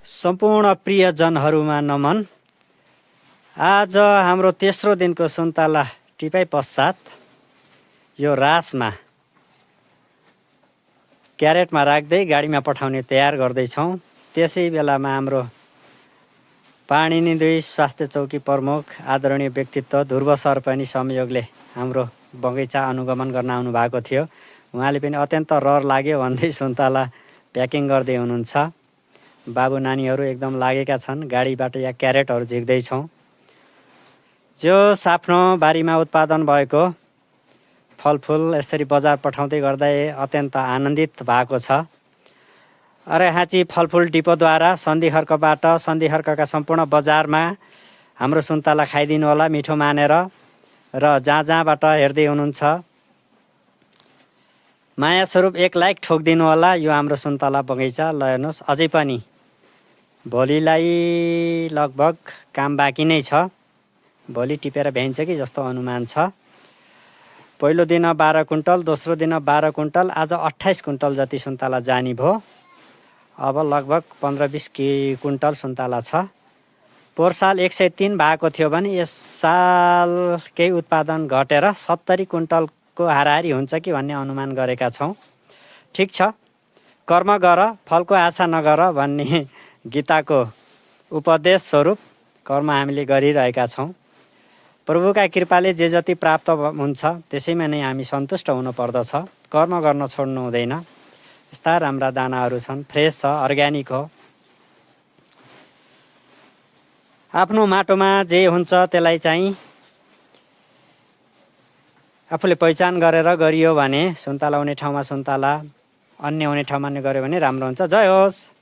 सम्पूर्ण प्रियजनहरूमा नमन। आज हाम्रो तेस्रो दिनको सुन्तला टिपाइ पश्चात यो रासमा क्यारेटमा राख्दै गाडीमा पठाउने तयार गर्दैछौँ। त्यसै बेलामा हाम्रो पाणिनि 2 स्वास्थ्य चौकी प्रमुख आदरणीय व्यक्तित्व ध्रुव सर पनि संयोगले हाम्रो बगैँचा अनुगमन गर्न आउनु भएको थियो। उहाँले पनि अत्यन्त रहर लाग्यो भन्दै सुन्तला प्याकिङ गर्दै हुनुहुन्छ। बाबु नानीहरू एकदम लागेका छन्। गाडीबाट या क्यारेटहरू झिक्दैछौँ। जोस आफ्नो बारीमा उत्पादन भएको फलफुल यसरी बजार पठाउँदै गर्दा अत्यन्त आनन्दित भएको छ। अरेहाँची फलफुल डिपोद्वारा सन्धिखर्कबाट सन्धिखर्कका सम्पूर्ण बजारमा हाम्रो सुन्तला खाइदिनु होला मिठो मानेर। र जहाँ जहाँबाट हेर्दै हुनुहुन्छ माया स्वरूप एक लाइक ठोकिदिनु होला। यो हाम्रो सुन्तला बगैँचा ल हेर्नुहोस्, अझै पनि भोलिलाई लगभग काम बाँकी नै छ। भोलि टिपेर भ्याइन्छ कि जस्तो अनुमान छ। पहिलो दिन 12 कुन्टल, दोस्रो दिन 12 कुन्टल, आज 28 कुन्टल जति सुन्तला जानी भो। अब लगभग 15-20 कुन्टल सुन्तला छ। पोहोर साल 103 भएको थियो भने यस साल केही उत्पादन घटेर 70 कुन्टलको हाराहारी हुन्छ कि भन्ने अनुमान गरेका छौँ। ठिक छ, कर्म गर फलको आशा नगर भन्ने गीताको उपदेश स्वरूप कर्म हामीले गरिरहेका छौँ। प्रभुका कृपाले जे जति प्राप्त हुन्छ त्यसैमा नै हामी सन्तुष्ट हुनुपर्दछ। कर्म गर्न छोड्नु हुँदैन। यस्ता राम्रा दानाहरू छन्, फ्रेस छ, अर्ग्यानिक हो। आफ्नो माटोमा जे हुन्छ त्यसलाई चाहिँ आफूले पहिचान गरेर गरियो भने सुन्तला हुने ठाउँमा सुन्तला, अन्य हुने ठाउँमा गऱ्यो भने राम्रो हुन्छ। जय होस्।